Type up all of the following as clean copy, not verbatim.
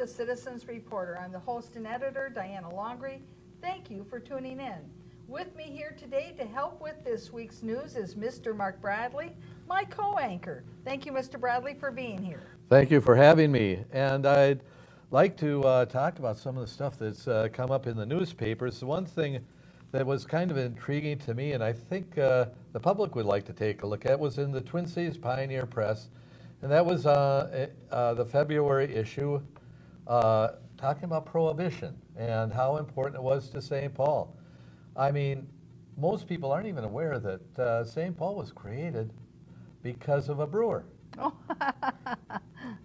the Citizens Reporter. I'm the host and editor, Diana Longry. Thank you for tuning in. With me here today to help with this week's news is Mr. Mark Bradley, my co-anchor. Thank you, Mr. Bradley, for being here. Thank you for having me. And I'd like to talk about some of the stuff that's come up in the newspapers. The one thing that was kind of intriguing to me, and I think the public would like to take a look at, was in the Twin Cities Pioneer Press. And that was the February issue talking about prohibition and how important it was to St. Paul. I mean, most people aren't even aware that St. Paul was created because of a brewer. Oh.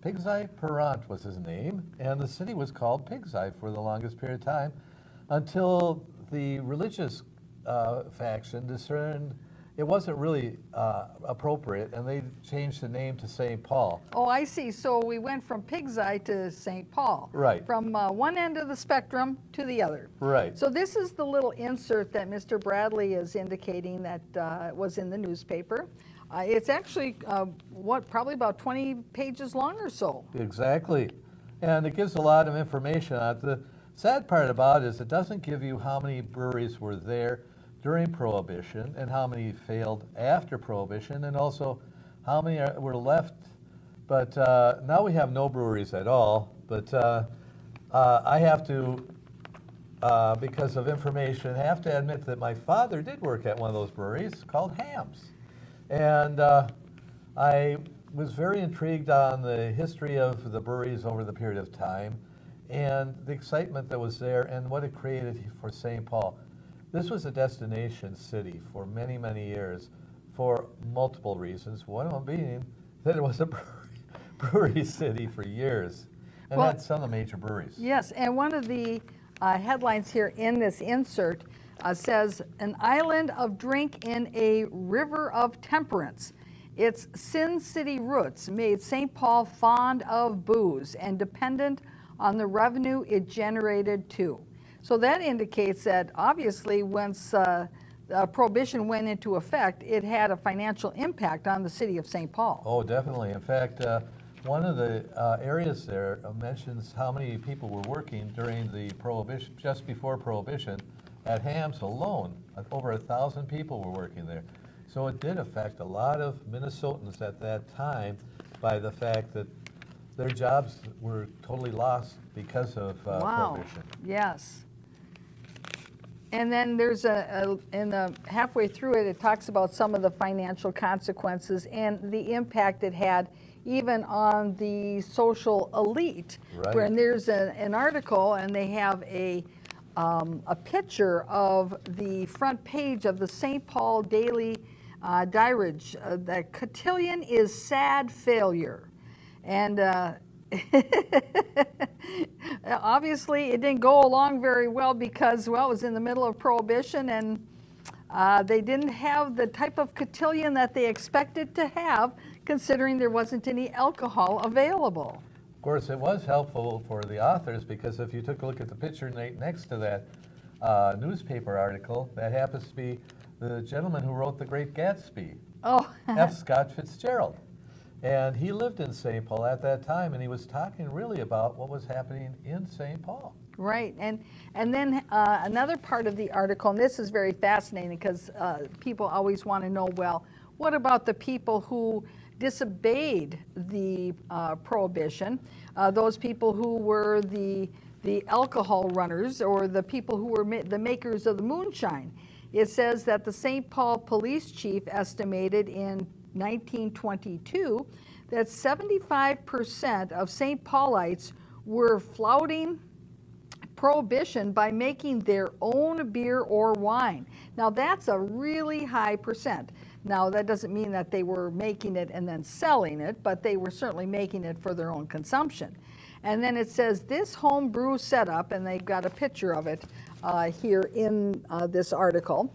Pigseye Perrant was his name, and the city was called Pigseye for the longest period of time until the religious faction discerned it wasn't really appropriate, and they changed the name to St. Paul. Oh, I see. So we went from Pigseye to St. Paul. Right. From one end of the spectrum to the other. Right. So this is the little insert that Mr. Bradley is indicating that was in the newspaper. It's actually, probably about 20 pages long or so. Exactly. And it gives a lot of information on it. The sad part about it is it doesn't give you how many breweries were there during Prohibition and how many failed after Prohibition, and also how many were left. But now we have no breweries at all. But I have to, because of information, have to admit that my father did work at one of those breweries called Hams. And I was very intrigued on the history of the breweries over the period of time and the excitement that was there and what it created for St. Paul. This was a destination city for many, many years for multiple reasons, one of them being that it was a brewery city for years and had some of the major breweries. Yes, and one of the headlines here in this insert says, "An island of drink in a river of temperance. Its Sin City roots made St. Paul fond of booze and dependent on the revenue it generated too." So that indicates that obviously once Prohibition went into effect, it had a financial impact on the city of St. Paul. Oh, definitely. In fact, one of the areas there mentions how many people were working during the Prohibition, just before Prohibition. At Hams alone, over 1,000 people were working there. So it did affect a lot of Minnesotans at that time by the fact that their jobs were totally lost because of Prohibition. Yes. And then there's halfway through it, it talks about some of the financial consequences and the impact it had even on the social elite. Right. Where there's an article, and they have a picture of the front page of the St. Paul Daily Diary. That cotillion is sad failure. And obviously it didn't go along very well because, well, it was in the middle of Prohibition, and they didn't have the type of cotillion that they expected to have, considering there wasn't any alcohol available. Of course, it was helpful for the authors because if you took a look at the picture next to that newspaper article, that happens to be the gentleman who wrote The Great Gatsby, F. Scott Fitzgerald. And he lived in St. Paul at that time, and he was talking really about what was happening in St. Paul. Right, and then another part of the article, and this is very fascinating because people always want to know, well, what about the people who disobeyed the Prohibition, those people who were the alcohol runners or the people who were the makers of the moonshine? It says that the St. Paul police chief estimated in 1922 that 75% of St. Paulites were flouting Prohibition by making their own beer or wine. Now that's a really high percent. Now that doesn't mean that they were making it and then selling it, but they were certainly making it for their own consumption. And then it says this home brew setup, and they've got a picture of it here in this article.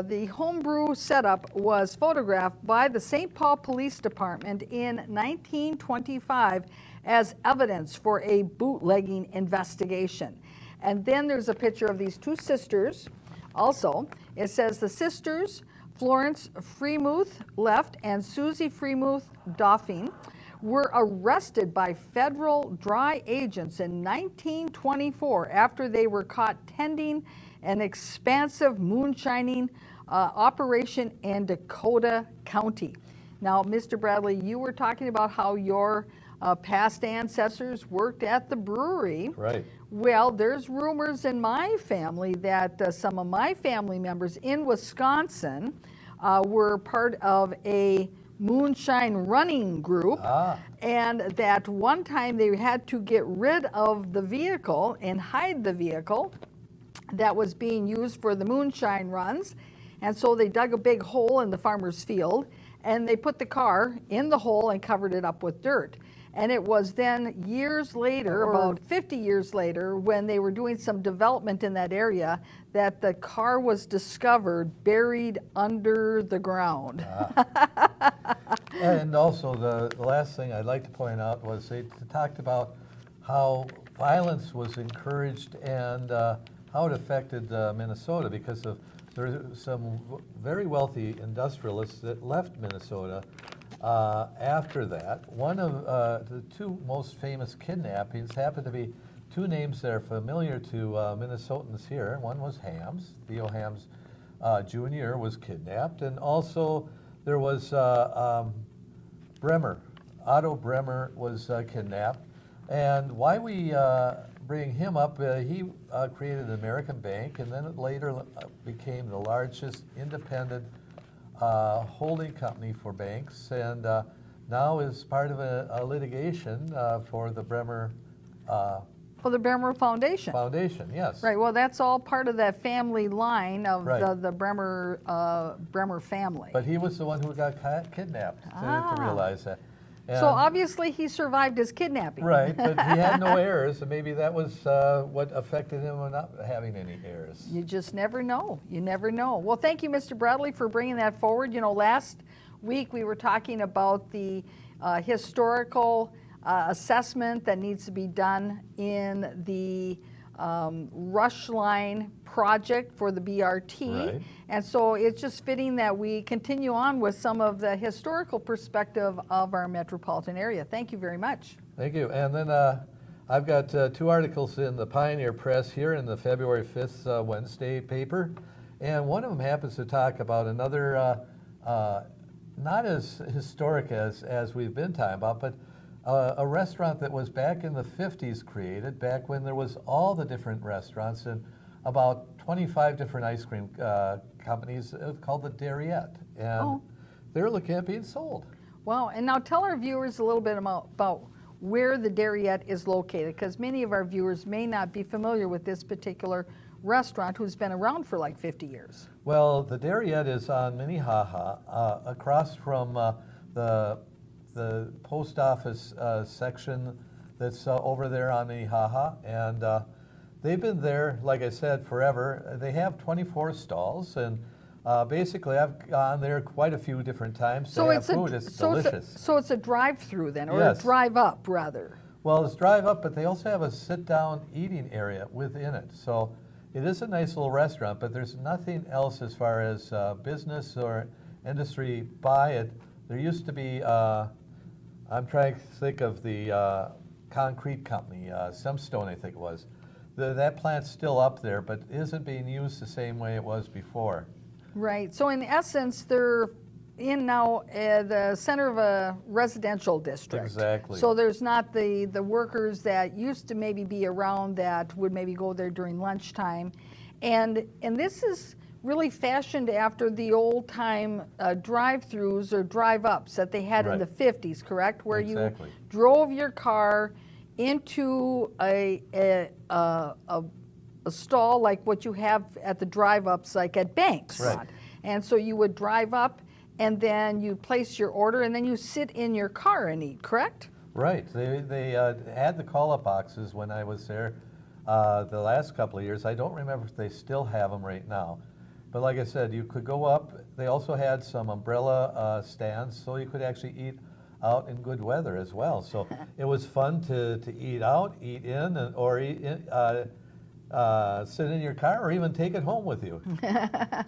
The homebrew setup was photographed by the St. Paul Police Department in 1925 as evidence for a bootlegging investigation. And then there's a picture of these two sisters also. It says the sisters, Florence Freemuth Left and Susie Freemuth Doffing, were arrested by federal dry agents in 1924 after they were caught tending an expansive moonshining operation in Dakota County. Now, Mr. Bradley, you were talking about how your past ancestors worked at the brewery. Right. Well, there's rumors in my family that some of my family members in Wisconsin were part of a moonshine running group, and that one time they had to get rid of the vehicle and hide the vehicle that was being used for the moonshine runs. And so they dug a big hole in the farmer's field, and they put the car in the hole and covered it up with dirt. And it was then years later, about 50 years later, when they were doing some development in that area, that the car was discovered buried under the ground. And also, the last thing I'd like to point out was they talked about how violence was encouraged and how it affected Minnesota, because there were some very wealthy industrialists that left Minnesota after that. One of the two most famous kidnappings happened to be two names that are familiar to Minnesotans here. One was Hams. Theo Hams Jr. was kidnapped, and also there was Bremer. Otto Bremer was kidnapped. And why we bring him up, he created an American bank, and then it later became the largest independent holding company for banks, and now is part of a litigation for the Bremer Well, the Bremer Foundation. Foundation, yes. Right. Well, that's all part of that family line of Right. the Bremer family. But he was the one who got kidnapped, to realize that. And so obviously he survived his kidnapping. right, but he had no heirs, and maybe that was what affected him on not having any heirs. You just never know. You never know. Well, thank you, Mr. Bradley, for bringing that forward. You know, last week we were talking about the historical assessment that needs to be done in the Rush Line project for the BRT. Right. And so it's just fitting that we continue on with some of the historical perspective of our metropolitan area. Thank you very much. Thank you. And then I've got two articles in the Pioneer Press here in the February 5th Wednesday paper. And one of them happens to talk about another, not as historic as we've been talking about, but a restaurant that was back in the 50s created, back when there was all the different restaurants and about 25 different ice cream companies called the Dairyette. And they're looking at being sold. Wow. And now tell our viewers a little bit about where the Dairyette is located, because many of our viewers may not be familiar with this particular restaurant who's been around for like 50 years. Well, the Dairyette is on Minnehaha, across from the post office section that's over there on Minnehaha, and they've been there, like I said, forever. They have 24 stalls, and basically I've gone there quite a few different times to have food. It's delicious. So it's a drive-through then, or Yes. a drive-up rather. Well, it's drive up, but they also have a sit-down eating area within it. So it is a nice little restaurant, but there's nothing else as far as business or industry by it. There used to be, I'm trying to think of the concrete company, Semstone, I think it was. That plant's still up there, but isn't being used the same way it was before. Right. So in essence, they're in now the center of a residential district. Exactly. So there's not the workers that used to maybe be around that would maybe go there during lunchtime. And this is really fashioned after the old time drive-throughs or drive-ups that they had in the 50s, correct? Where Exactly. you drove your car into a stall like what you have at the drive-ups, like at banks. Right. And so you would drive up, and then you place your order, and then you sit in your car and eat, correct? Right. They had the call-up boxes when I was there the last couple of years. I don't remember if they still have them right now. But like I said, you could go up. They also had some umbrella stands, so you could actually eat out in good weather as well. So it was fun to eat out, eat in, or eat in, sit in your car, or even take it home with you.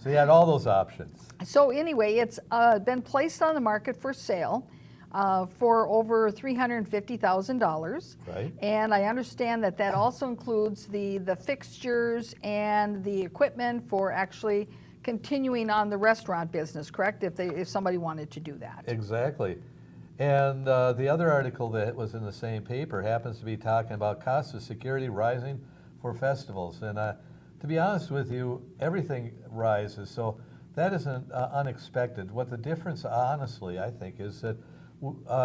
So you had all those options. So anyway, it's been placed on the market for sale. for over $350,000. Right. And I understand that that also includes the fixtures and the equipment for actually continuing on the restaurant business, correct? If somebody wanted to do that. Exactly. And the other article that was in the same paper happens to be talking about cost of security rising for festivals. And to be honest with you, everything rises, so that isn't unexpected. What the difference, honestly, I think, is that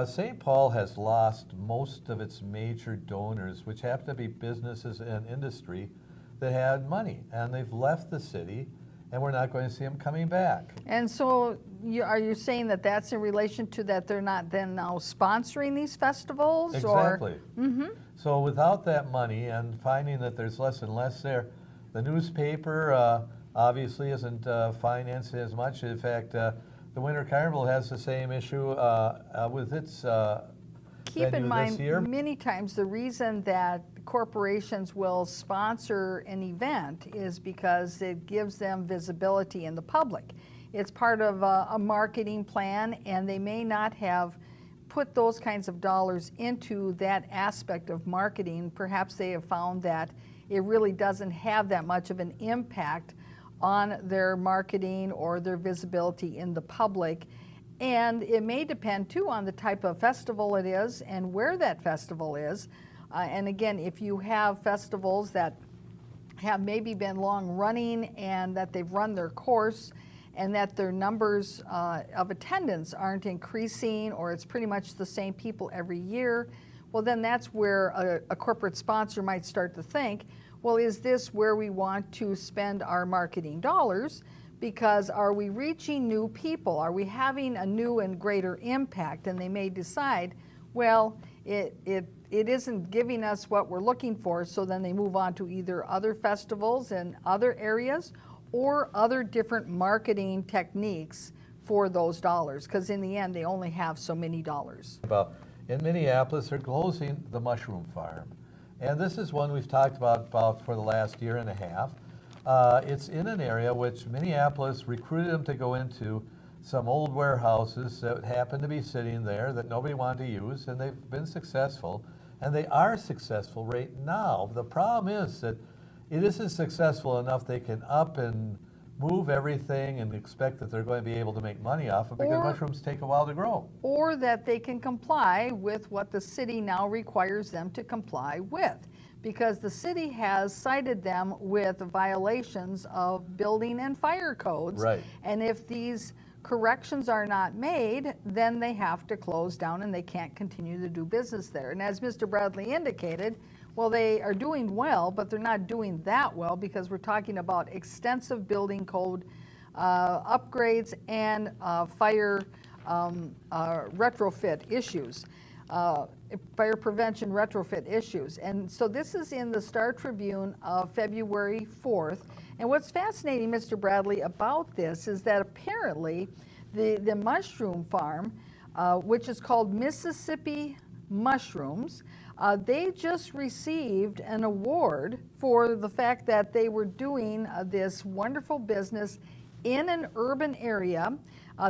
St. Paul has lost most of its major donors, which happen to be businesses and industry that had money, and they've left the city, and we're not going to see them coming back. And so are you saying that that's in relation to that they're not then now sponsoring these festivals? Exactly. Mm-hmm. So without that money and finding that there's less and less there, the newspaper obviously isn't financed as much. In fact, the Winter Carnival has the same issue with its Keep venue in mind, this year. many times the reason that corporations will sponsor an event is because it gives them visibility in the public. It's part of a marketing plan, and they may not have put those kinds of dollars into that aspect of marketing. Perhaps they have found that it really doesn't have that much of an impact on their marketing or their visibility in the public. And it may depend too on the type of festival it is and where that festival is. And again, if you have festivals that have maybe been long running and that they've run their course and that their numbers of attendance aren't increasing, or it's pretty much the same people every year, well, then that's where a corporate sponsor might start to think, well, is this where we want to spend our marketing dollars? Because are we reaching new people? Are we having a new and greater impact? And they may decide, well, it isn't giving us what we're looking for, so then they move on to either other festivals in other areas or other different marketing techniques for those dollars, because in the end, they only have so many dollars. In Minneapolis, they're closing the mushroom farm. And this is one we've talked about for the last year and a half. It's in an area which Minneapolis recruited them to go into some old warehouses that happen to be sitting there that nobody wanted to use, and they've been successful, and they are successful right now. The problem is that it isn't successful enough they can up and move everything and expect that they're going to be able to make money off it, because mushrooms take a while to grow. Or that they can comply with what the city now requires them to comply with, because the city has cited them with violations of building and fire codes. Right. And if these corrections are not made, then they have to close down and they can't continue to do business there. And as Mr. Bradley indicated, well, they are doing well, but they're not doing that well, because we're talking about extensive building code upgrades and fire retrofit issues. Fire prevention retrofit issues. And so this is in the Star Tribune of February 4th. And what's fascinating, Mr. Bradley, about this is that apparently the mushroom farm, which is called Mississippi Mushrooms, they just received an award for the fact that they were doing this wonderful business in an urban area,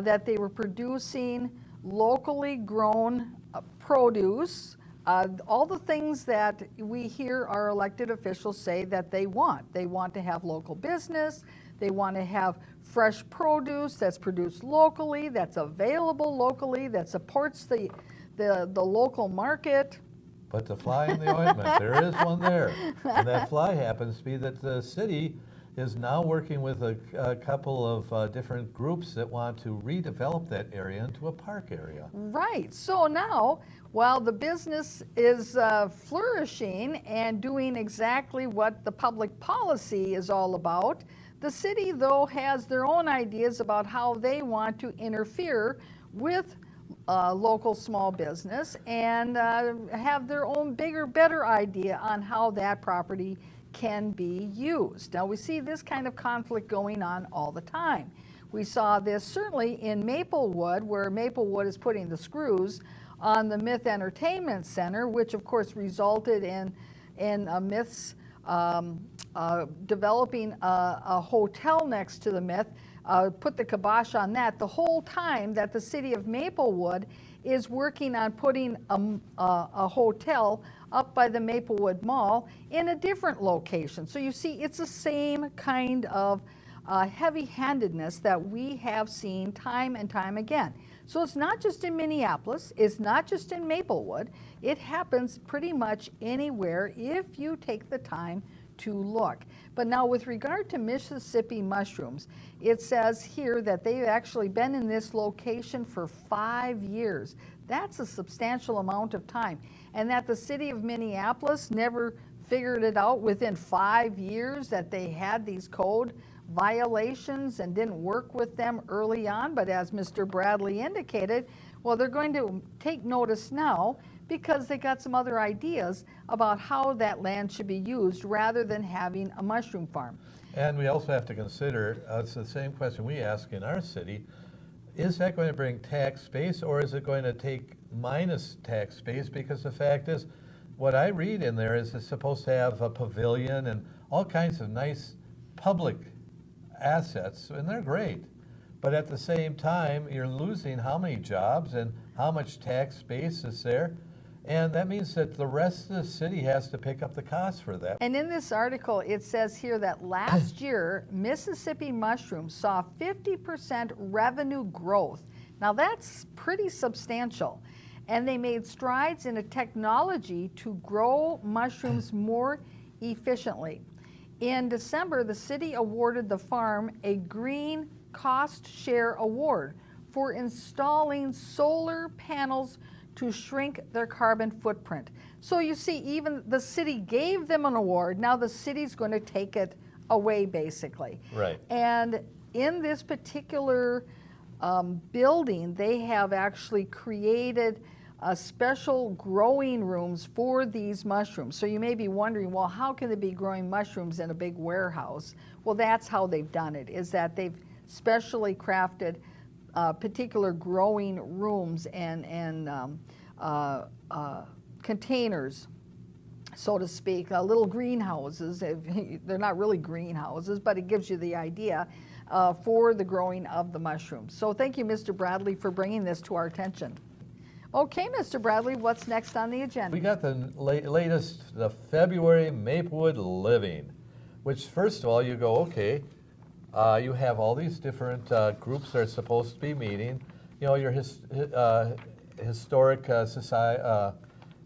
that they were producing locally grown produce, all the things that we hear our elected officials say that they want. They want to have local business, they want to have fresh produce that's produced locally, that's available locally, that supports the local market. But the fly in the ointment, there is one there. And that fly happens to be that the city is now working with a couple of different groups that want to redevelop that area into a park area. Right. So now, while the business is flourishing and doing exactly what the public policy is all about, the city, though, has their own ideas about how they want to interfere with local small business and have their own bigger, better idea on how that property can be used. Now, we see this kind of conflict going on all the time. We saw this certainly in Maplewood, where Maplewood is putting the screws on the Myth Entertainment Center, which of course resulted in Myth's developing a hotel next to the Myth, put the kibosh on that, the whole time that the city of Maplewood is working on putting a hotel up by the Maplewood Mall in a different location. So you see, it's the same kind of heavy-handedness that we have seen time and time again. So it's not just in Minneapolis, it's not just in Maplewood, it happens pretty much anywhere if you take the time to look. But now with regard to Mississippi mushrooms, it says here that they've actually been in this location for 5 years. That's a substantial amount of time. And that the city of Minneapolis never figured it out within 5 years that they had these code violations and didn't work with them early on. But as Mr. Bradley indicated, well, they're going to take notice now because they got some other ideas about how that land should be used rather than having a mushroom farm. And we also have to consider, it's the same question we ask in our city, is that going to bring tax space or is it going to take minus tax space? Because the fact is, what I read in there is it's supposed to have a pavilion and all kinds of nice public assets, and they're great. But at the same time, you're losing how many jobs and how much tax space is there? And that means that the rest of the city has to pick up the cost for that. And in this article, it says here that last year, Mississippi mushrooms saw 50% revenue growth. Now that's pretty substantial. And they made strides in a technology to grow mushrooms more efficiently. In December, the city awarded the farm a Green Cost Share Award for installing solar panels to shrink their carbon footprint. So you see, even the city gave them an award. Now the city's going to take it away, basically. Right. And in this particular building, they have actually created special growing rooms for these mushrooms. So you may be wondering, well, how can they be growing mushrooms in a big warehouse? Well, that's how they've done it, is that they've specially crafted particular growing rooms and containers, so to speak, little greenhouses. They're not really greenhouses, but it gives you the idea for the growing of the mushrooms. So thank you, Mr. Bradley, for bringing this to our attention. Okay, Mr. Bradley, what's next on the agenda? We got the latest, the February Maplewood Living, which first of all you go, okay, you have all these different groups that are supposed to be meeting. You know, your historic society,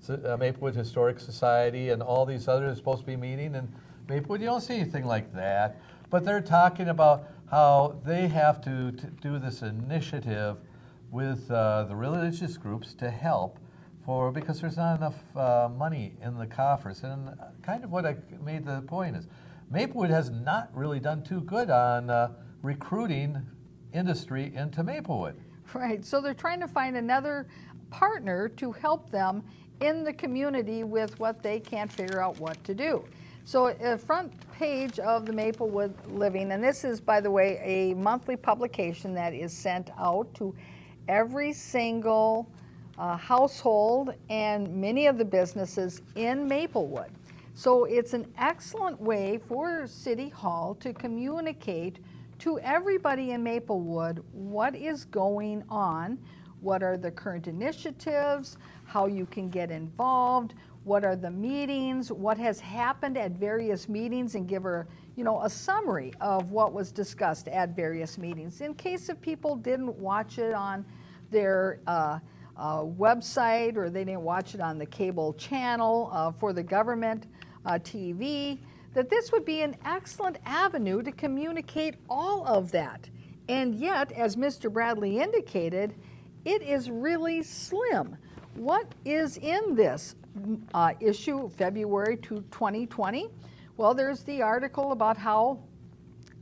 Maplewood Historic Society, and all these others are supposed to be meeting. And Maplewood, you don't see anything like that. But they're talking about how they have to do this initiative with the religious groups to help because there's not enough money in the coffers. And kind of what I made the point is, Maplewood has not really done too good on recruiting industry into Maplewood. Right, so they're trying to find another partner to help them in the community with what they can't figure out what to do. So front page of the Maplewood Living, and this is, by the way, a monthly publication that is sent out to every single household and many of the businesses in Maplewood. So it's an excellent way for City Hall to communicate to everybody in Maplewood what is going on, what are the current initiatives, how you can get involved, what are the meetings, what has happened at various meetings, and give her, a summary of what was discussed at various meetings. In case if people didn't watch it on their website, or they didn't watch it on the cable channel for the government TV, that this would be an excellent avenue to communicate all of that. And yet, as Mr. Bradley indicated, it is really slim. What is in this issue, February 2020? Well, there's the article about how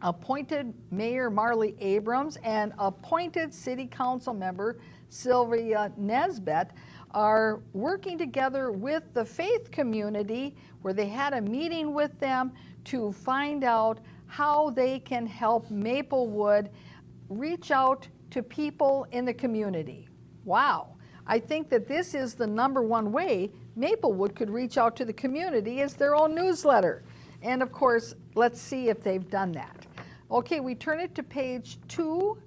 appointed Mayor Marley Abrams and appointed City Council member Sylvia Nesbet are working together with the faith community, where they had a meeting with them to find out how they can help Maplewood reach out to people in the community. Wow. I think that this is the #1 way Maplewood could reach out to the community, is their own newsletter. And of course, let's see if they've done that. Okay, we turn it to page 2,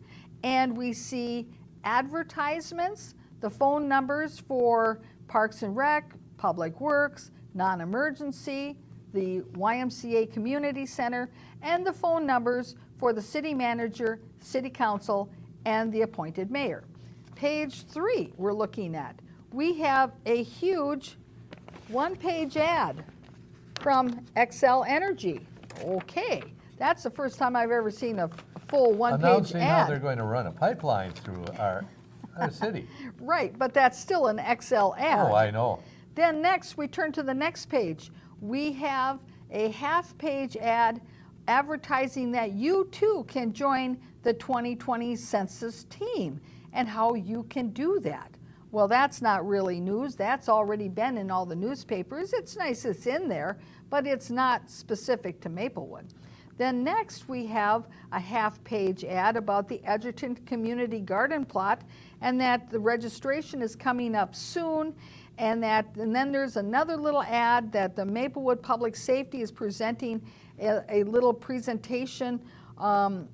and we see advertisements the phone numbers for Parks and Rec, Public Works, non-emergency, the YMCA Community Center, and the phone numbers for the city manager, city council, and the appointed mayor. Page 3 we're looking at. We have a huge one-page ad from Xcel Energy. Okay, that's the first time I've ever seen a full one-page Announcing how they're ad. going to run a pipeline through our city. Right, but that's still an Xcel ad. Oh, I know. Then next, we turn to the next page. We have a half-page ad advertising that you too can join the 2020 census team and how you can do that. Well, that's not really news. That's already been in all the newspapers. It's nice it's in there, but it's not specific to Maplewood. Then next we have a half-page ad about the Edgerton Community Garden Plot and that the registration is coming up soon, and then there's another little ad that the Maplewood Public Safety is presenting a little presentation on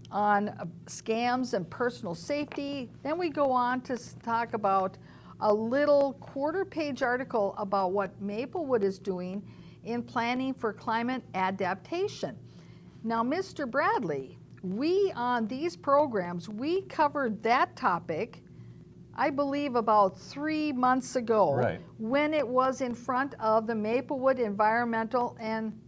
scams and personal safety. Then we go on to talk about a little quarter-page article about what Maplewood is doing in planning for climate adaptation. Now, Mr. Bradley, we on these programs, we covered that topic, I believe about 3 months ago, Right. when it was in front of the Maplewood Environmental and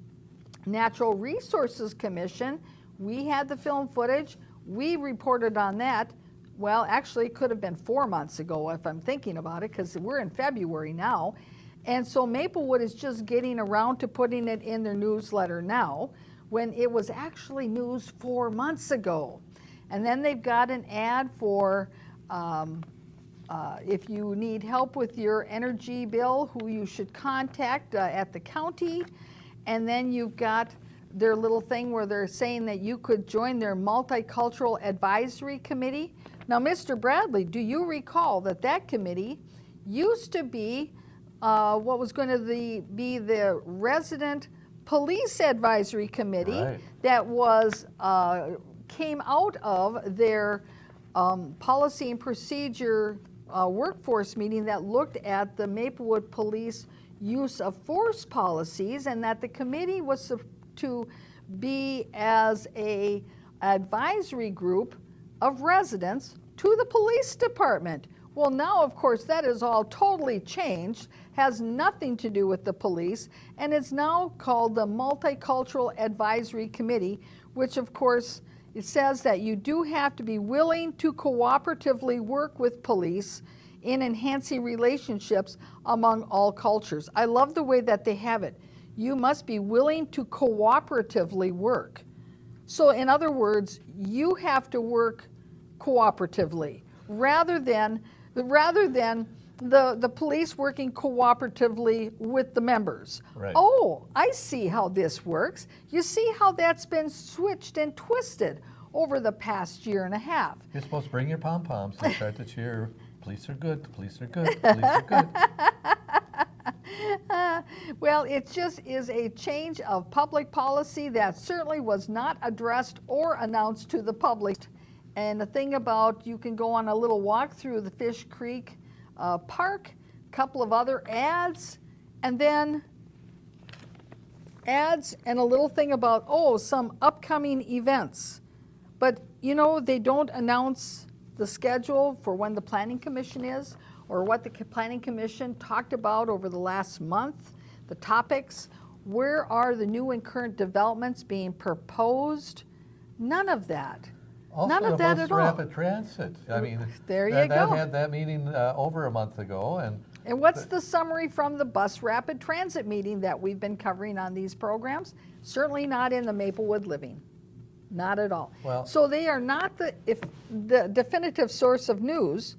Natural Resources Commission. We had the film footage, we reported on that. Well, actually, it could have been 4 months ago if I'm thinking about it, because we're in February now. And so Maplewood is just getting around to putting it in their newsletter now, when it was actually news 4 months ago. And then they've got an ad for if you need help with your energy bill, who you should contact at the county. And then you've got their little thing where they're saying that you could join their Multicultural Advisory Committee. Now, Mr. Bradley, do you recall that that committee used to be what was going to be the Resident Police Advisory Committee? Right. That was came out of their policy and procedure workforce meeting that looked at the Maplewood Police use of force policies, and that the committee was to be as a advisory group of residents to the police department. Well, now, of course, that is all totally changed, has nothing to do with the police, and it's now called the Multicultural Advisory Committee, which, of course, it says that you do have to be willing to cooperatively work with police in enhancing relationships among all cultures. I love the way that they have it. You must be willing to cooperatively work. So, in other words, you have to work cooperatively rather than the police working cooperatively with the members. Right. Oh, I see how this works. You see how that's been switched and twisted over the past year and a half. You're supposed to bring your pom-poms and start to cheer. Police are good, the police are good, the police are good. Well, it just is a change of public policy that certainly was not addressed or announced to the public. And the thing about, you can go on a little walk through the Fish Creek Park, a couple of other ads, and then ads and a little thing about, some upcoming events. But, they don't announce the schedule for when the Planning Commission is, or what the Planning Commission talked about over the last month, the topics. Where are the new and current developments being proposed? None of that. Also, None of that at all. Rapid Transit. I mean, There you that go. had that meeting over a month ago, And what's the summary from the Bus Rapid Transit meeting that we've been covering on these programs? Certainly not in the Maplewood Living. Not at all. Well- So they are not the definitive source of news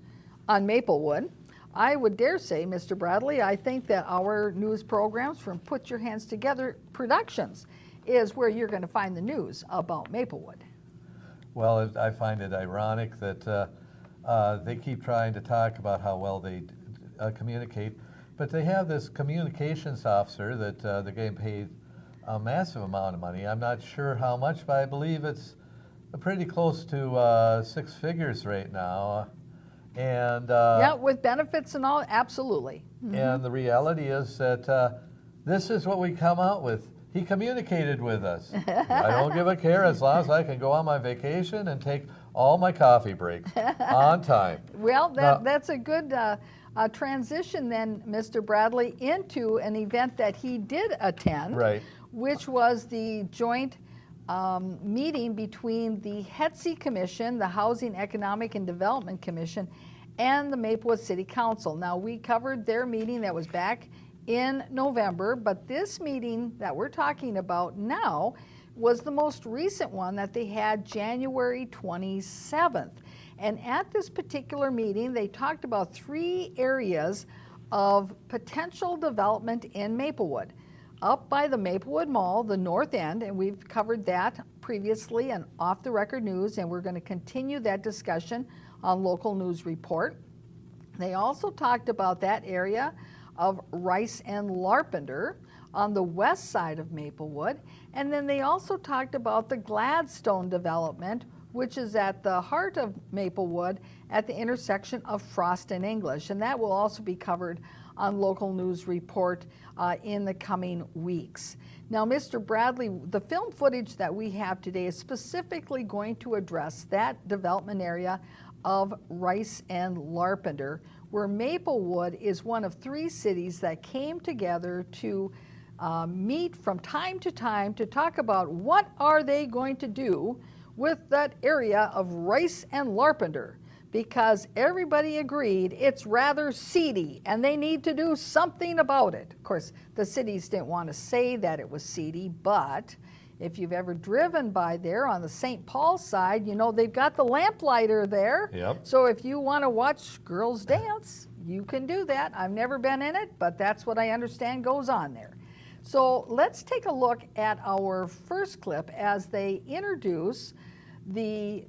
on Maplewood. I would dare say, Mr. Bradley, I think that our news programs from Put Your Hands Together Productions is where you're going to find the news about Maplewood. well, I find it ironic that they keep trying to talk about how well they communicate, but they have this communications officer that they're getting paid a massive amount of money. I'm not sure how much, but I believe it's pretty close to 6 figures right now. And Yeah, with benefits and all, absolutely. and the reality is that this is what we come out with. He communicated with us. I don't give a care as long as I can go on my vacation and take all my coffee breaks on time. Well, Now- that's a good transition then, Mr. Bradley, into an event that he did attend, Right. which was the joint meeting between the HETC Commission, the Housing Economic and Development Commission, and the Maplewood City Council. Now, we covered their meeting that was back in November, but this meeting that we're talking about now was the most recent one that they had January 27th. And at this particular meeting, they talked about 3 areas of potential development in Maplewood. Up by the Maplewood Mall, the north end, and we've covered that previously on Off the Record News, and we're going to continue that discussion on Local News Report. They also talked about that area of Rice and Larpenteur on the west side of Maplewood. And then they also talked about the Gladstone development, which is at the heart of Maplewood at the intersection of Frost and English. And that will also be covered on Local News Report in the coming weeks. Now, Mr. Bradley, the film footage that we have today is specifically going to address that development area of Rice and Larpenteur, where Maplewood is one of 3 cities that came together to meet from time to time to talk about what are they going to do with that area of Rice and Larpenteur, because everybody agreed it's rather seedy and they need to do something about it. Of course, the cities didn't want to say that it was seedy, but if you've ever driven by there on the St. Paul side, you know they've got the lamplighter there. Yep. So if you want to watch girls dance, you can do that. I've never been in it, but that's what I understand goes on there. So let's take a look at our first clip as they introduce the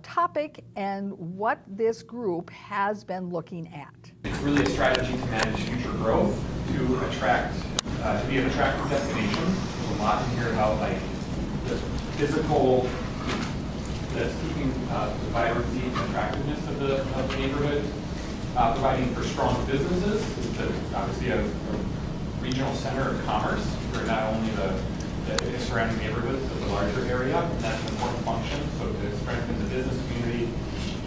topic and what this group has been looking at. It's really a strategy to manage future growth, to attract, to be an attractive destination. There's a lot in here about like the physical, keeping the vibrancy and attractiveness of the neighborhood, providing for strong businesses. It's obviously a regional center of commerce for not only the surrounding neighborhoods, but the larger area, and that's an important function. So to strengthen the business community,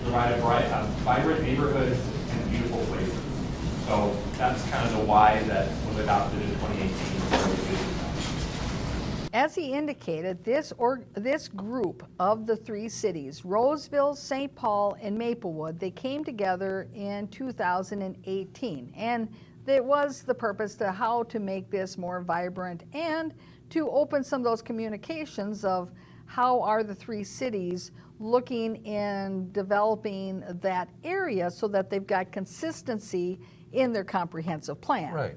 provide vibrant neighborhoods and beautiful places. So that's kind of the why that was adopted in 2018. As he indicated, this group of the 3 cities, Roseville, St. Paul, and Maplewood, they came together in 2018. And it was the purpose to how to make this more vibrant and to open some of those communications of how are the 3 cities looking in developing that area so that they've got consistency in their comprehensive plan. Right.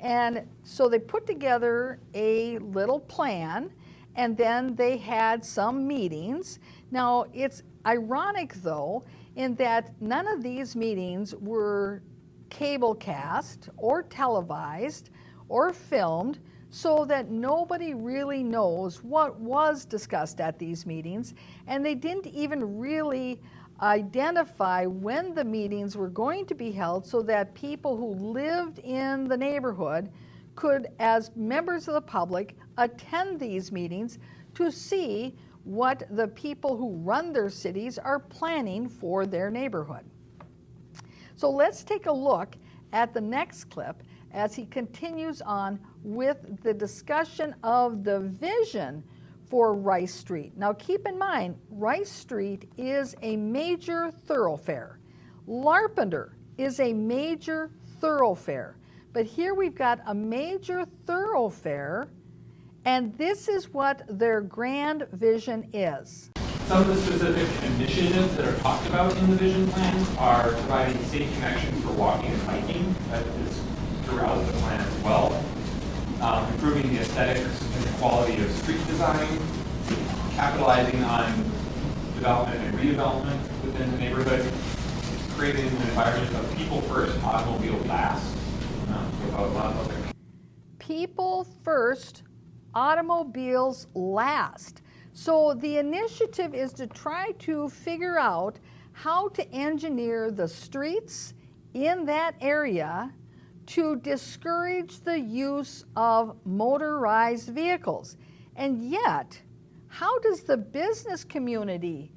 And so they put together a little plan, and then they had some meetings. Now, it's ironic, though, in that none of these meetings were cable cast or televised or filmed, so that nobody really knows what was discussed at these meetings, and they didn't even really identify when the meetings were going to be held so that people who lived in the neighborhood could, as members of the public, attend these meetings to see what the people who run their cities are planning for their neighborhood. So let's take a look at the next clip as he continues on with the discussion of the vision for Rice Street. Now keep in mind, Rice Street is a major thoroughfare. Larpenteur is a major thoroughfare. But here we've got a major thoroughfare, and this is what their grand vision is. Some of the specific initiatives that are talked about in the vision plan are providing safe connections for walking and hiking. That is throughout the plan as well. Improving the aesthetics and the quality of street design, capitalizing on development and redevelopment within the neighborhood, creating an environment of people first, automobile last. People first, automobiles last. So the initiative is to try to figure out how to engineer the streets in that area to discourage the use of motorized vehicles. And yet, how does the business community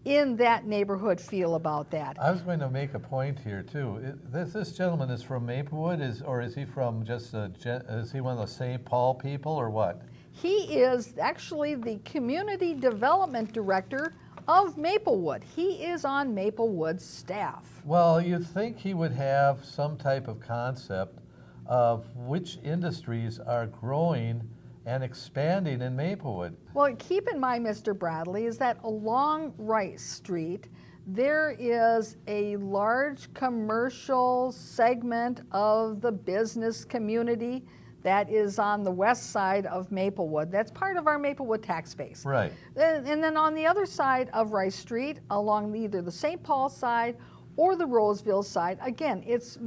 in that neighborhood feel about that? I was going to make a point here too. This gentleman is from Maplewood, or is he from just is he one of the St. Paul people or what? He is actually the community development director of Maplewood. He is on Maplewood's staff. Well, you'd think he would have some type of concept of which industries are growing and expanding in Maplewood. Well, keep in mind, Mr. Bradley, is that along Rice Street, there is a large commercial segment of the business community that is on the west side of Maplewood. That's part of our Maplewood tax base. Right. And then on the other side of Rice Street, along either the St. Paul side or the Roseville side, again, it's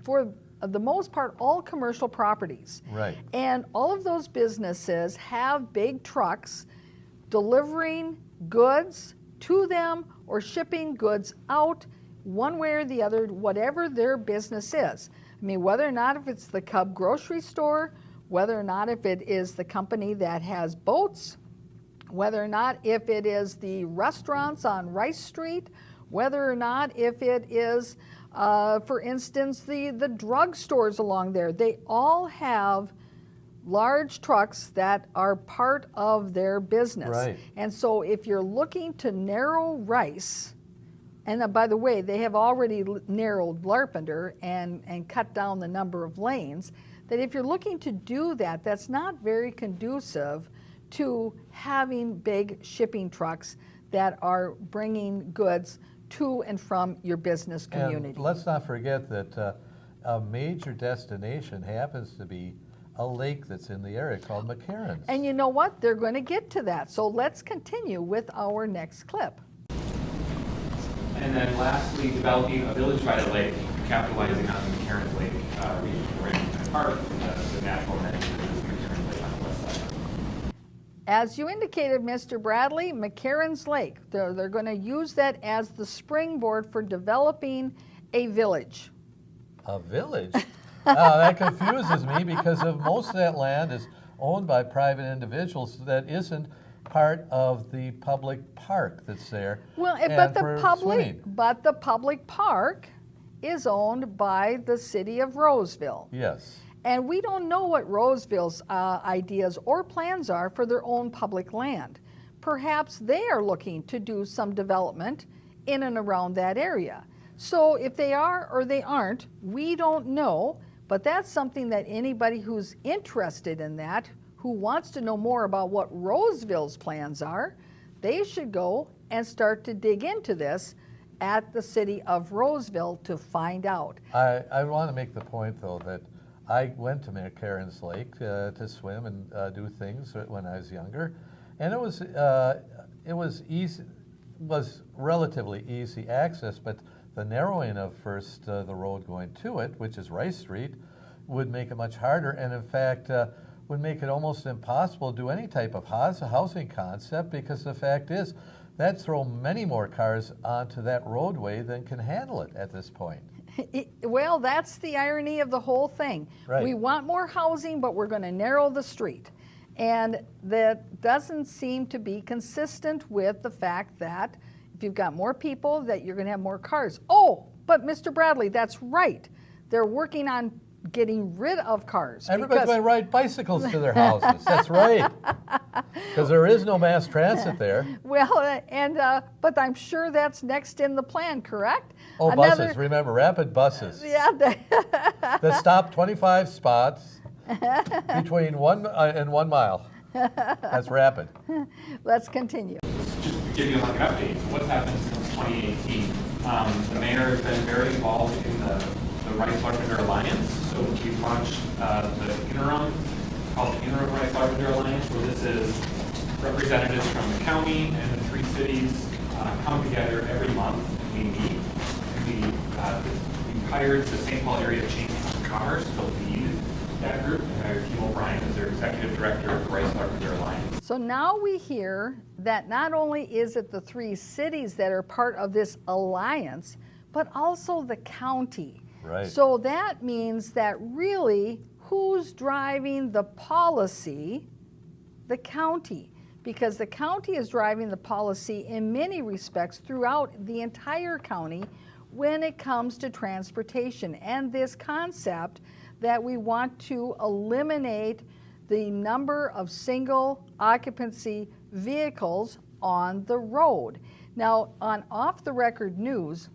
for the most part all commercial properties. Right. And all of those businesses have big trucks delivering goods to them or shipping goods out one way or the other, whatever their business is. I mean, whether or not if it's the Cub grocery store, whether or not if it is the company that has boats, whether or not if it is the restaurants on Rice Street, whether or not if it is, for instance, the drug stores along there. They all have large trucks that are part of their business. Right. And so if you're looking to narrow Rice, and by the way, they have already narrowed Larpenteur and cut down the number of lanes, that if you're looking to do that, that's not very conducive to having big shipping trucks that are bringing goods to and from your business community. And let's not forget that a major destination happens to be a lake that's in the area called McCarran's. And you know what? They're going to get to that. So let's continue with our next clip. And then lastly, developing a village by the lake, capitalizing on the McCarran's Lake region. We're in part the natural amenities of McCarran's Lake on the west side. As you indicated, Mr. Bradley, McCarran's Lake, they're going to use that as the springboard for developing a village. A village? That confuses me because of most of that land is owned by private individuals that isn't part of the public park that's there. Well, and but for swimming. the public park is owned by the city of Roseville. Yes. And we don't know what Roseville's ideas or plans are for their own public land. Perhaps they are looking to do some development in and around that area. So if they are or they aren't, we don't know, but that's something that anybody who's interested in that, who wants to know more about what Roseville's plans are, they should go and start to dig into this at the city of Roseville to find out. I want to make the point, though, that I went to McCarran's Lake to swim and do things when I was younger, and it was easy, was relatively easy access, but the narrowing of first the road going to it, which is Rice Street, would make it much harder, and in fact would make it almost impossible to do any type of housing concept, because the fact is that'd throw many more cars onto that roadway than can handle it at this point. Well, that's the irony of the whole thing. Right. We want more housing, but we're going to narrow the street. And that doesn't seem to be consistent with the fact that if you've got more people, that you're going to have more cars. Oh, but Mr. Bradley, that's right. They're working on getting rid of cars. Everybody's going to ride bicycles to their houses. That's right. Because there is no mass transit there. Well, but I'm sure that's next in the plan, correct? Oh, buses. Remember, rapid buses. Yeah. That stop 25 spots between 1 and 1 mile. That's rapid. Let's continue. Just to give you like an update, so what's happened since 2018? The mayor has been very involved in the Rice-Larpenteur Alliance. So we've launched the interim, called the Interim Rice-Larpenteur Alliance, where this is representatives from the county and the 3 cities come together every month. We meet. We hired the St. Paul Area Chamber of Commerce to lead that group, and hired Kim O'Brien as their executive director of the Rice-Larpenteur Alliance. So now we hear that not only is it the 3 cities that are part of this alliance, but also the county. Right. So that means that really who's driving the policy? The county. Because the county is driving the policy in many respects throughout the entire county when it comes to transportation and this concept that we want to eliminate the number of single occupancy vehicles on the road. Now, on Off the Record News,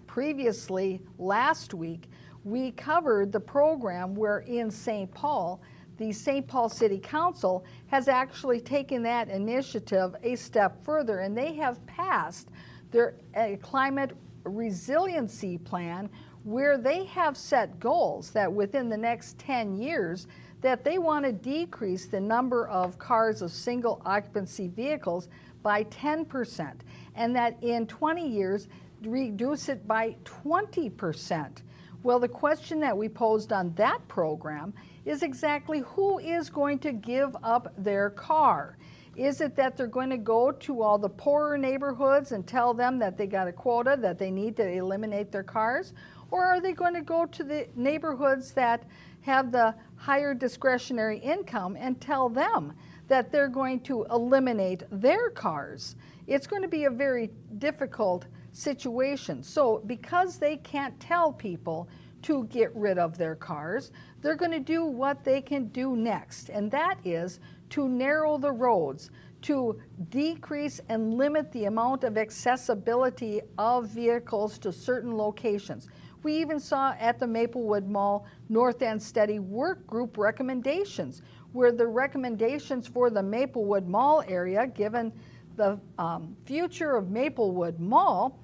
previously last week, we covered the program where in St. Paul, the St. Paul City Council has actually taken that initiative a step further, and they have passed their climate resiliency plan where they have set goals that within the next 10 years that they want to decrease the number of cars of single occupancy vehicles by 10%, and that in 20 years reduce it by 20%. Well, the question that we posed on that program is exactly who is going to give up their car? Is it that they're going to go to all the poorer neighborhoods and tell them that they got a quota, that they need to eliminate their cars? Or are they going to go to the neighborhoods that have the higher discretionary income and tell them that they're going to eliminate their cars? It's going to be a very difficult situation. So because they can't tell people to get rid of their cars, they're going to do what they can do next, and that is to narrow the roads, to decrease and limit the amount of accessibility of vehicles to certain locations. We even saw at the Maplewood Mall North End Study Work Group recommendations, where the recommendations for the Maplewood Mall area, given the future of Maplewood Mall,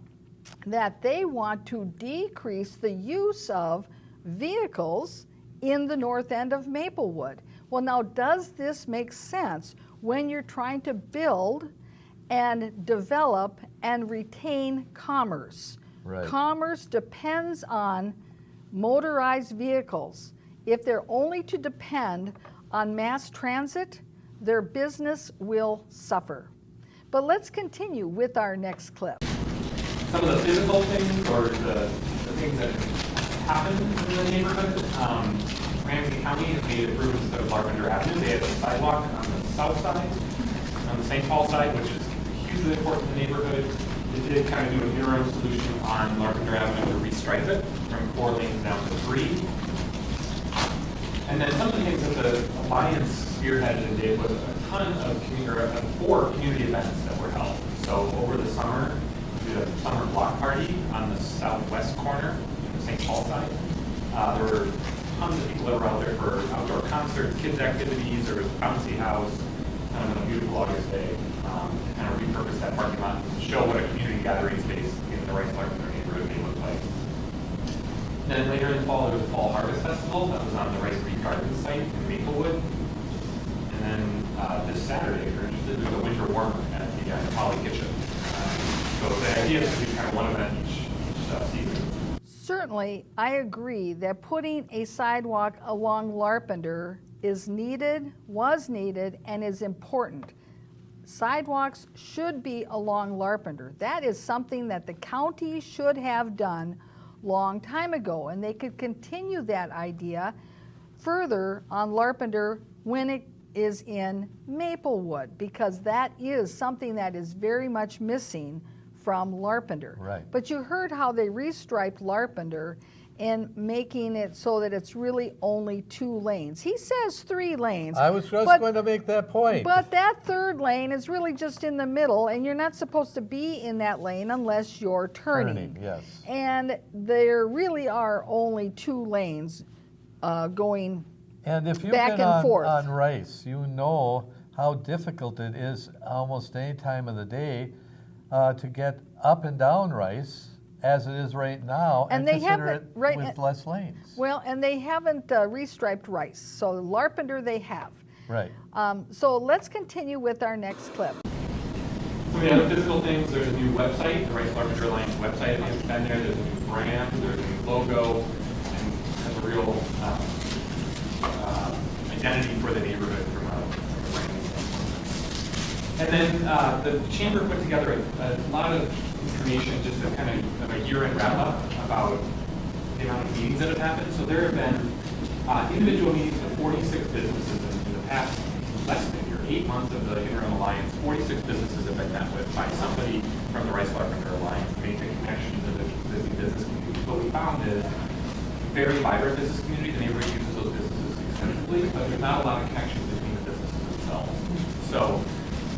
that they want to decrease the use of vehicles in the north end of Maplewood. Well, now, does this make sense when you're trying to build and develop and retain commerce? Right. Commerce depends on motorized vehicles. If they're only to depend on mass transit, their business will suffer. But let's continue with our next clip. Some of the physical things or the things that happen in the neighborhood, Ramsey County has made improvements to Larpenteur Avenue. They have a sidewalk on the south side, on the St. Paul side, which is hugely important to the neighborhood. They did kind of do an interim solution on Larpenteur Avenue to restripe it from 4 lanes down to 3. And then some of the things that the Alliance spearheaded and did was a ton of 4 community events that were held. So over the summer, we did a summer block party on the southwest corner, the St. Paul side. There were tons of people that were out there for outdoor concerts, kids activities. There was a bouncy house, kind of on a beautiful August day. Kind of repurposed that parking lot to show what a community gathering space in the Rice Larpenteur neighborhood may look like. Then later in the fall, there was the Fall Harvest Festival that was on the Rice Creek Garden site in Maplewood. And then this Saturday, if you're interested, there's a winter warmer at the Polly Kitchen. So the idea is to do kind of one event each season. Certainly, I agree that putting a sidewalk along Larpenteur is needed, was needed, and is important. Sidewalks should be along Larpenteur. That is something that the county should have done long time ago, and they could continue that idea further on Larpenteur when it is in Maplewood, because that is something that is very much missing from Larpenteur. Right. But you heard how they restriped Larpenteur and making it so that it's really only 2 lanes. He says 3 lanes. I was just but- going to make that point. But that 3rd lane is really just in the middle, and you're not supposed to be in that lane unless you're turning. Yes. And there really are only 2 lanes going. And if you've back been and forth. on Rice, you know how difficult it is almost any time of the day to get up and down Rice as it is right now, And they consider haven't- it right, with less lanes. Well, and they haven't restriped Rice. So Larpenteur they have. Right. So let's continue with our next clip. Some of the other physical things, there's a new website, the Rice Larpenteur Alliance website has been there. There's a new brand, there's a new logo, and has a real identity for the neighborhood from a branding standpoint. And then the chamber put together a lot of information, just a kind of a year-end wrap-up about the amount of meetings that have happened. So there have been individual meetings with 46 businesses in the past less than a year, 8 months of the Interim Alliance. 46 businesses have been met with by somebody from the Rice-Larpenteur Alliance, making connections to the existing business community. What we found is very vibrant business community. The neighborhood uses those businesses extensively, but there's not a lot of connections between the businesses themselves. So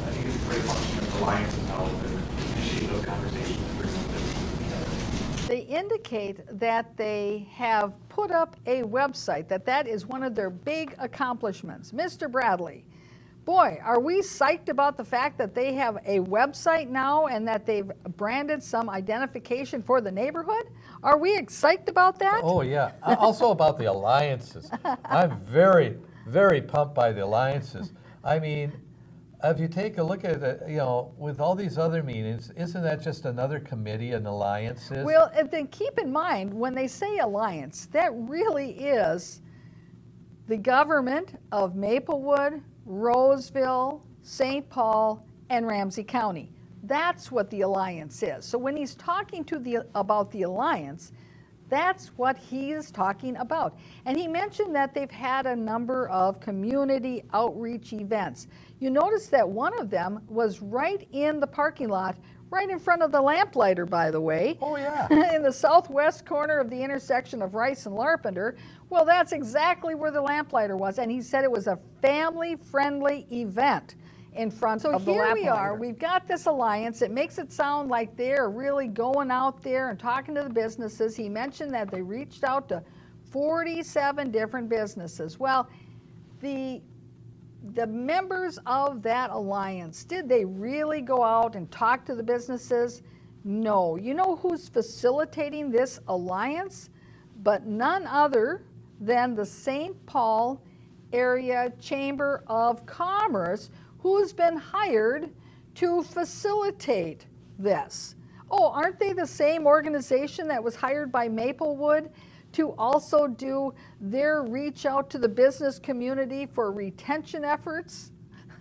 I think it's a great function of the Alliance as well to initiate those conversations and bring those businesses together. They indicate that they have put up a website, that is one of their big accomplishments. Mr. Bradley, boy, are we psyched about the fact that they have a website now and that they've branded some identification for the neighborhood? Are we excited about that? Oh, yeah. Also about the alliances. I'm very, very pumped by the alliances. I mean, if you take a look at it, with all these other meetings, isn't that just another committee, an alliance is? Well, and then keep in mind, when they say alliance, that really is the government of Maplewood, Roseville, St. Paul, and Ramsey County. That's what the alliance is. So when he's talking about the alliance, that's what he is talking about. And he mentioned that they've had a number of community outreach events. You notice that one of them was right in the parking lot, right in front of the lamplighter, by the way. Oh, yeah. In the southwest corner of the intersection of Rice and Larpenteur. Well, that's exactly where the lamplighter was. And he said it was a family-friendly event in front of the lamplighter. So here we are. We've got this alliance. It makes it sound like they're really going out there and talking to the businesses. He mentioned that they reached out to 47 different businesses. Well, the members of that alliance, did they really go out and talk to the businesses? No. You know who's facilitating this alliance? But none other than the St. Paul Area Chamber of Commerce, who's been hired to facilitate this. Oh, aren't they the same organization that was hired by Maplewood to also do their reach out to the business community for retention efforts?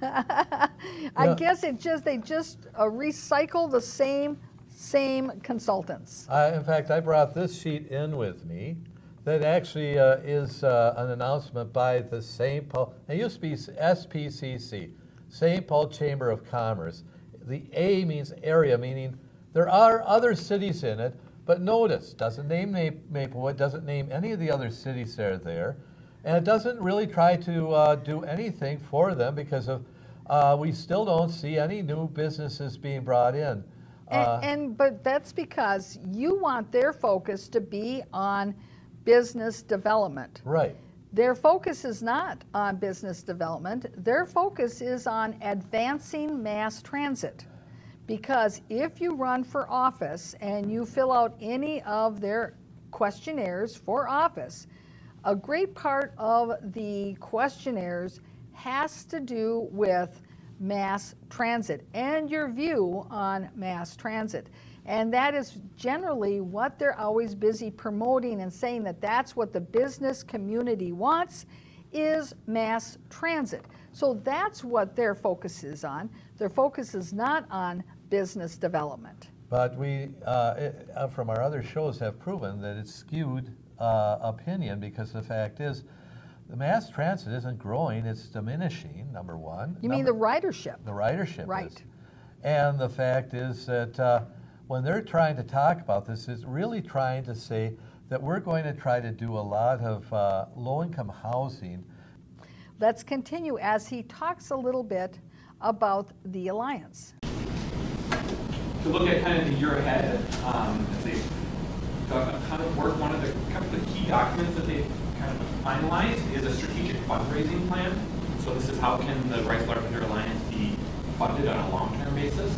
I guess they just recycle the same consultants. In fact, I brought this sheet in with me that actually is an announcement by the St. Paul, it used to be SPCC, St. Paul Chamber of Commerce. The A means area, meaning there are other cities in it, but notice, doesn't name Maplewood, doesn't name any of the other cities that are there, and it doesn't really try to do anything for them because of we still don't see any new businesses being brought in. But that's because you want their focus to be on business development. Right. Their focus is not on business development. Their focus is on advancing mass transit. Because if you run for office and you fill out any of their questionnaires for office, a great part of the questionnaires has to do with mass transit and your view on mass transit. And that is generally what they're always busy promoting and saying that that's what the business community wants is mass transit. So that's what their focus is on. Their focus is not on business development. But we, from our other shows, have proven that it's skewed opinion because the fact is the mass transit isn't growing, it's diminishing, number one. You mean the ridership? The ridership Right. is. And the fact is that when they're trying to talk about this, it's really trying to say that we're going to try to do a lot of low-income housing. Let's continue as he talks a little bit about the alliance. To look at kind of the year ahead, as they've done a ton of work, one of the key documents that they've kind of finalized is a strategic fundraising plan. So this is how can the Rice-Larpenteur Alliance be funded on a long-term basis.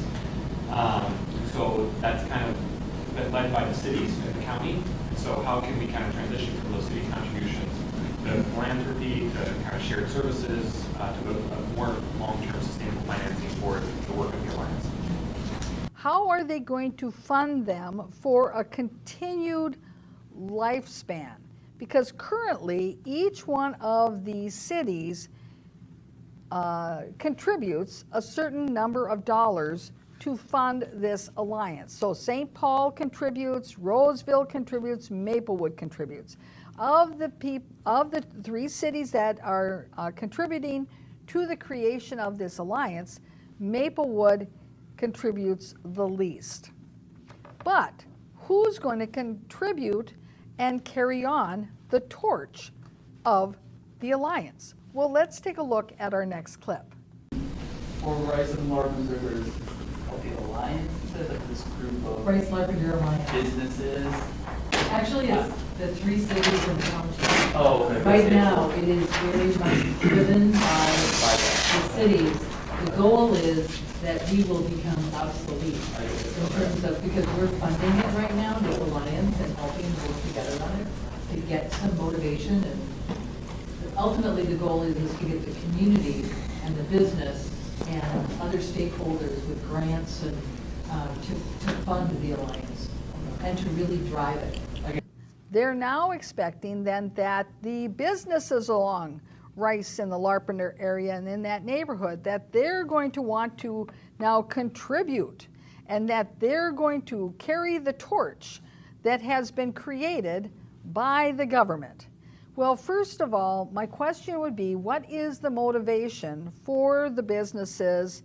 So that's kind of been led by the cities and the county. So how can we kind of transition from those city contributions to philanthropy, to kind of shared services, to a more long-term sustainable financing for the work of the Alliance. How are they going to fund them for a continued lifespan? Because currently, each one of these cities contributes a certain number of dollars to fund this alliance. So St. Paul contributes, Roseville contributes, Maplewood contributes. Of the 3 cities that are contributing to the creation of this alliance, Maplewood contributes the least. But who's going to contribute and carry on the torch of the alliance? Well, let's take a look at our next clip. For Rice and Larpenter, there's the alliance, this group of Rice Larpenter Alliance. businesses. Actually, it's the 3 cities in the county. Oh, okay. Right now, it is very much driven by the cities. The goal is that we will become obsolete in terms of, because we're funding it right now, this alliance, and helping work together on it to get some motivation. And ultimately, the goal is to get the community and the business and other stakeholders with grants and to fund the alliance and to really drive it. They're now expecting then that the businesses along Rice in the Larpenter area and in that neighborhood, that they're going to want to now contribute and that they're going to carry the torch that has been created by the government. Well, first of all, my question would be, what is the motivation for the businesses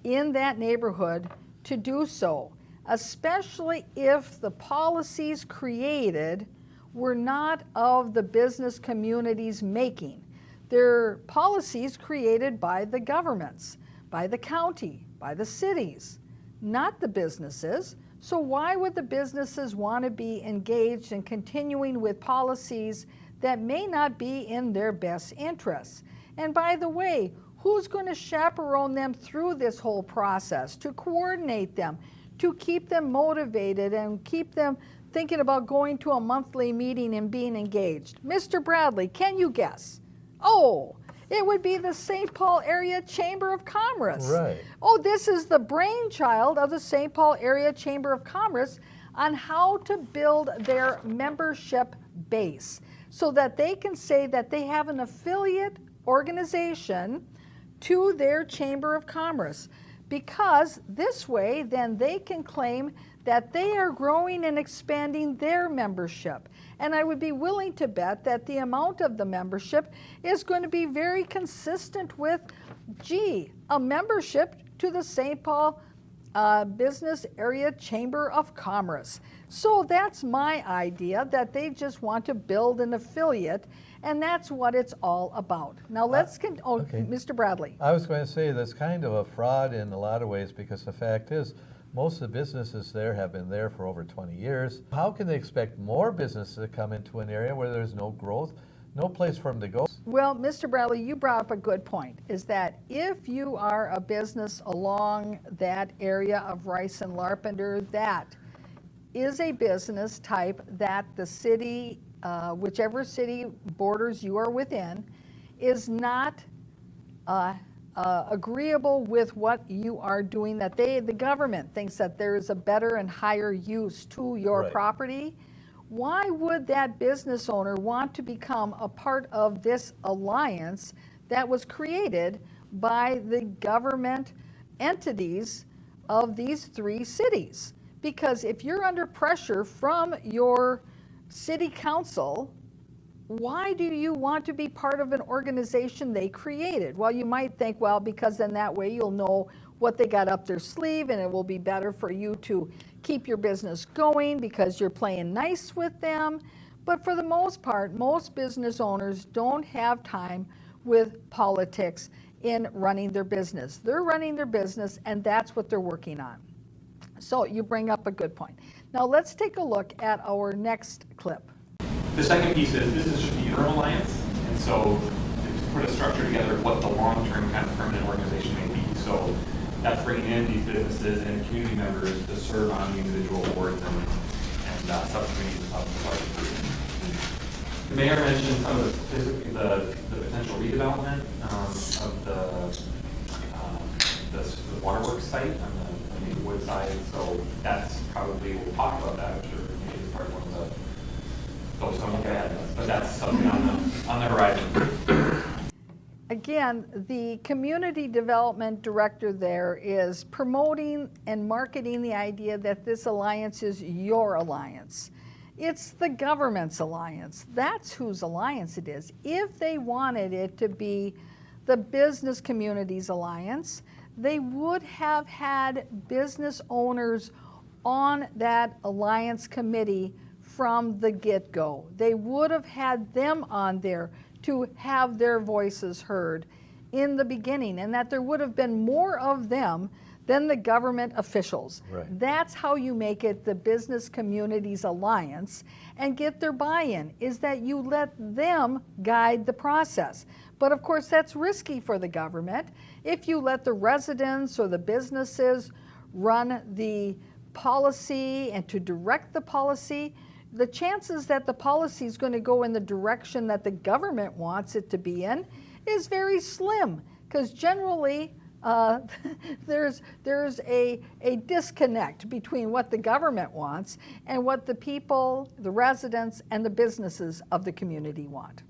in that neighborhood to do so, especially if the policies created were not of the business community's making? They're policies created by the governments, by the county, by the cities, not the businesses. So why would the businesses want to be engaged in continuing with policies that may not be in their best interests? And by the way, who's going to chaperone them through this whole process, to coordinate them, to keep them motivated and keep them thinking about going to a monthly meeting and being engaged? Mr. Bradley, can you guess? Oh, it would be the St. Paul Area Chamber of Commerce. Right. Oh, this is the brainchild of the St. Paul Area Chamber of Commerce on how to build their membership base so that they can say that they have an affiliate organization to their Chamber of Commerce. Because this way, then they can claim that they are growing and expanding their membership. And I would be willing to bet that the amount of the membership is going to be very consistent with, a membership to the St. Paul Business Area Chamber of Commerce. So that's my idea, that they just want to build an affiliate, and that's what it's all about. Now let's okay. Mr. Bradley. I was going to say that's kind of a fraud in a lot of ways, because the fact is, most of the businesses there have been there for over 20 years. How can they expect more businesses to come into an area where there's no growth, no place for them to go? Well, Mr. Bradley, you brought up a good point, is that if you are a business along that area of Rice and Larpenter, that is a business type that the city, whichever city borders you are within, is not agreeable with what you are doing, that the government thinks that there is a better and higher use to your Right. property. Why would that business owner want to become a part of this alliance that was created by the government entities of these 3 cities? Because if you're under pressure from your city council, why do you want to be part of an organization they created? Well, you might think, well, because then that way you'll know what they got up their sleeve and it will be better for you to keep your business going because you're playing nice with them. But for the most part, most business owners don't have time with politics in running their business. They're running their business, and that's what they're working on. So you bring up a good point. Now let's take a look at our next clip. The second piece is, this is just the interim alliance, and so to put a structure together of what the long-term kind of permanent organization may be. So that's bringing in these businesses and community members to serve on the individual boards and subcommittees of the party group. The mayor mentioned some of the potential redevelopment of the waterworks site on the Maplewood side. So that's probably, we'll talk about that, I'm sure, maybe as part of one of the. Don't look ahead, but that's something on the horizon. again, the community development director there is promoting and marketing the idea that this alliance is your alliance. It's the government's alliance. That's whose alliance it is. If they wanted it to be the business community's alliance, they would have had business owners on that alliance committee from the get-go. They would have had them on there to have their voices heard in the beginning, and that there would have been more of them than the government officials. Right. That's how you make it the business community's alliance and get their buy-in, is that you let them guide the process. But of course, that's risky for the government. If you let the residents or the businesses run the policy and to direct the policy, the chances that the policy is going to go in the direction that the government wants it to be in is very slim, because generally there's a disconnect between what the government wants and what the people, the residents, and the businesses of the community want.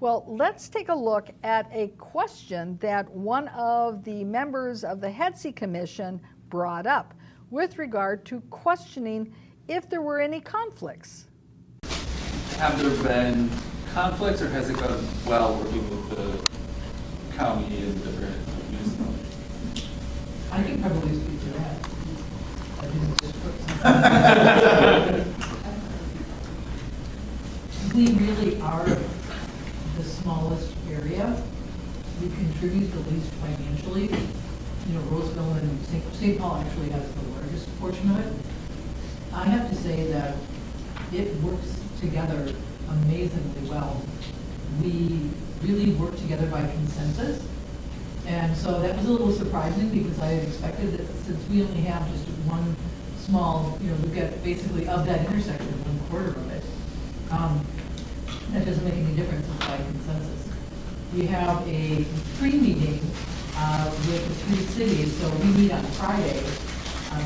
Well, let's take a look at a question that one of the members of the HEDC Commission brought up with regard to questioning if there were any conflicts. Have there been conflicts, or has it gone well working with the county and different municipalities? I can probably speak to that. I didn't just put something. We really are the smallest area. We contribute the least financially. You know, Roseville and St. Paul actually has the largest portion of it. I have to say that it works together amazingly well. We really work together by consensus. And so that was a little surprising, because I had expected that since we only have just one small, you know, we've got basically of that intersection, 1/4 of it. That doesn't make any difference, it's by consensus. We have a pre-meeting with the 3 cities, so we meet on Friday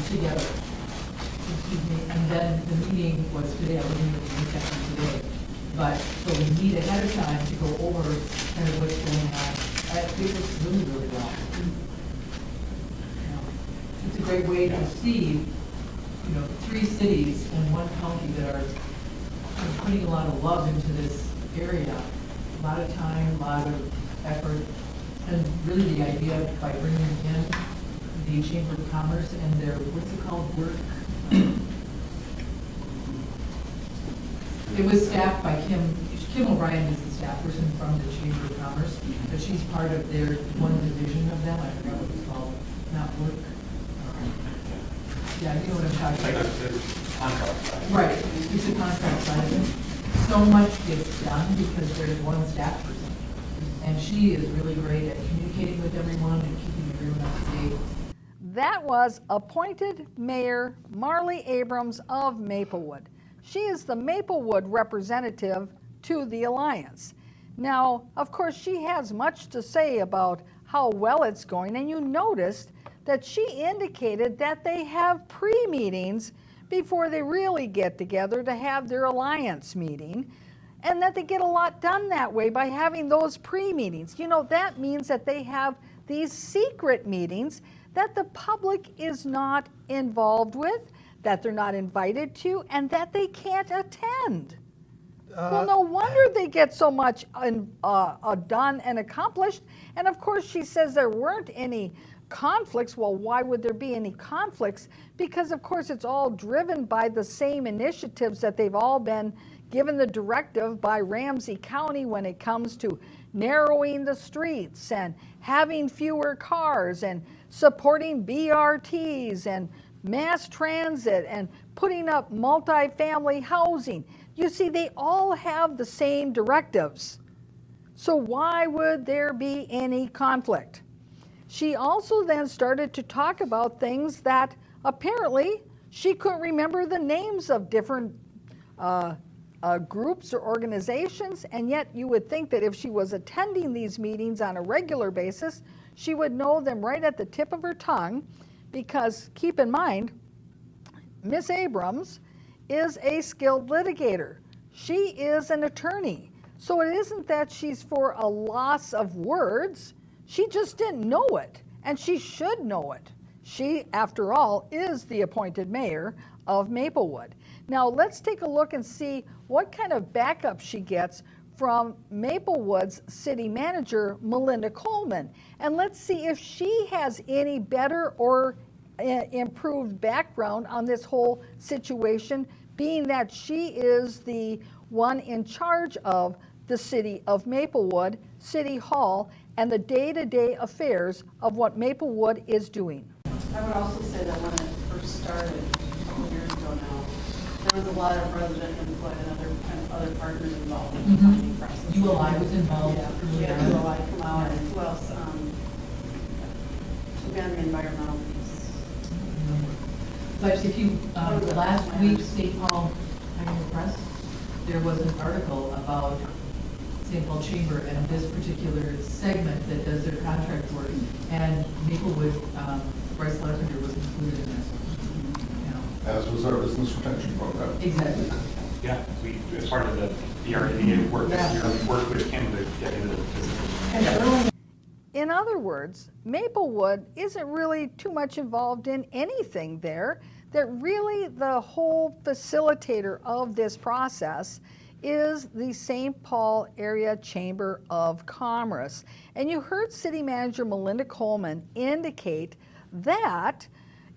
together. Excuse me, and then the meeting was today, I wasn't able to make that one today. But, so we meet ahead of time to go over kind of what's going on. It works really, really well. It's a great way to see, you know, 3 cities and 1 county that are putting a lot of love into this area. A lot of time, a lot of effort, and really the idea by bringing in the Chamber of Commerce and their, what's it called, work? It was staffed by Kim O'Brien is the staff person from the Chamber of Commerce, but she's part of their one division of them. I forgot what it's called, not work. Yeah, you know what I'm talking Like about. the contract side. Right, it's a contract side of it. So much gets done because there's one staff person. And she is really great at communicating with everyone and keeping everyone up to date. That was appointed Mayor Marley Abrams of Maplewood. She is the Maplewood representative to the Alliance. Now, of course, she has much to say about how well it's going, and you noticed that she indicated that they have pre-meetings before they really get together to have their Alliance meeting, and that they get a lot done that way by having those pre-meetings. You know, that means that they have these secret meetings that the public is not involved with, that they're not invited to, and that they can't attend. Well, no wonder they get so much done and accomplished. And of course, she says there weren't any conflicts. Well, why would there be any conflicts? Because of course, it's all driven by the same initiatives that they've all been given the directive by Ramsey County when it comes to narrowing the streets and having fewer cars and supporting BRTs and mass transit and putting up multifamily housing. You see, they all have the same directives. So why would there be any conflict? She also then started to talk about things that apparently she couldn't remember the names of different groups or organizations, and yet you would think that if she was attending these meetings on a regular basis, she would know them right at the tip of her tongue, because keep in mind, Miss Abrams is a skilled litigator. She is an attorney. So it isn't that she's for a loss of words, she just didn't know it, and she should know it. She, after all, is the appointed mayor of Maplewood. Now let's take a look and see what kind of backup she gets from Maplewood's city manager, Melinda Coleman. And let's see if she has any better or improved background on this whole situation, being that she is the one in charge of the city of Maplewood, City Hall, and the day-to-day affairs of what Maplewood is doing. I would also say that when it first started, a couple years ago now, there was a lot of resident input and other partners involved in the planning process. ULI was involved. Yeah, we had ULI come out, and who else? Again, the environmental piece. But if you, last week, St. Paul Pioneer Press, there was an article about St. Paul Chamber and this particular segment that does their contract work, and Maplewood, Bryce Larpenter was included in this. You know. As was our business retention program. Exactly. Yeah, we, as part of the BRDA work this year, we worked with him to get into the business. In other words, Maplewood isn't really too much involved in anything there. That really the whole facilitator of this process is the St. Paul Area Chamber of Commerce. And you heard City Manager Melinda Coleman indicate that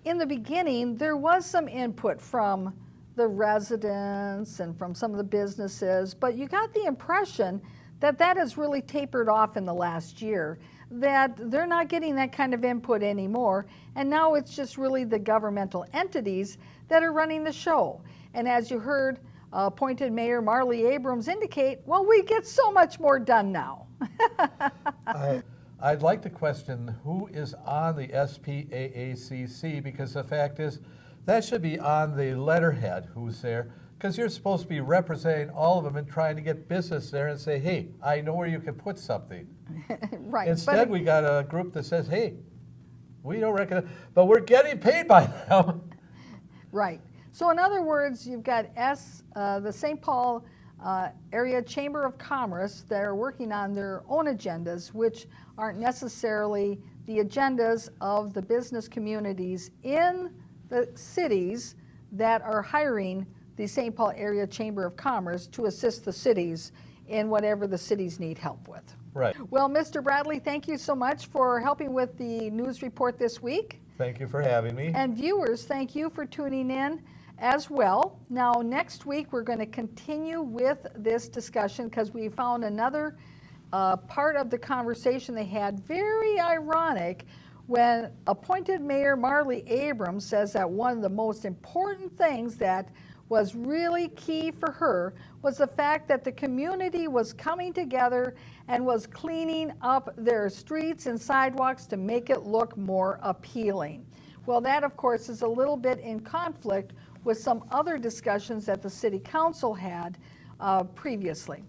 in the beginning there was some input from the residents and from some of the businesses, but you got the impression that that has really tapered off in the last year, that they're not getting that kind of input anymore, and now it's just really the governmental entities that are running the show. And as you heard appointed Mayor Marley Abrams indicate, well, we get so much more done now. I'd like to question who is on the SPAACC, because the fact is that should be on the letterhead who's there, because you're supposed to be representing all of them and trying to get business there and say, hey, I know where you can put something. Right. Instead, we got a group that says, hey, we don't recognize, but we're getting paid by them. Right. So in other words, you've got the St. Paul Area Chamber of Commerce that are working on their own agendas, which aren't necessarily the agendas of the business communities in the cities that are hiring the St. Paul Area Chamber of Commerce to assist the cities in whatever the cities need help with. Right. Well, Mr. Bradley, thank you so much for helping with the news report this week. Thank you for having me. And viewers, thank you for tuning in as well. Now, next week, we're going to continue with this discussion because we found another part of the conversation they had very ironic when appointed Mayor Marley Abrams says that one of the most important things that was really key for her was the fact that the community was coming together and was cleaning up their streets and sidewalks to make it look more appealing. Well, that of course is a little bit in conflict with some other discussions that the City Council had previously.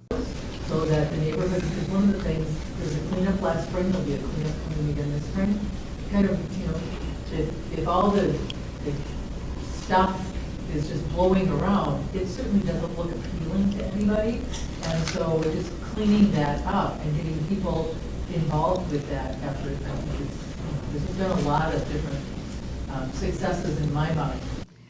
So that the neighborhood, because one of the things, there's a cleanup last spring, there'll be a cleanup coming again this spring. Kind of, you know, if all the stuff is just blowing around, it certainly doesn't look appealing to anybody. And so just cleaning that up and getting people involved with that effort, I think there's been a lot of different successes in my mind.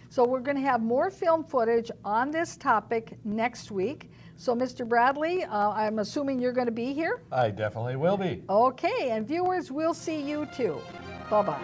So we're going to have more film footage on this topic next week. So Mr. Bradley, I'm assuming you're going to be here? I definitely will be. Okay, and viewers, we'll see you too. Bye-bye.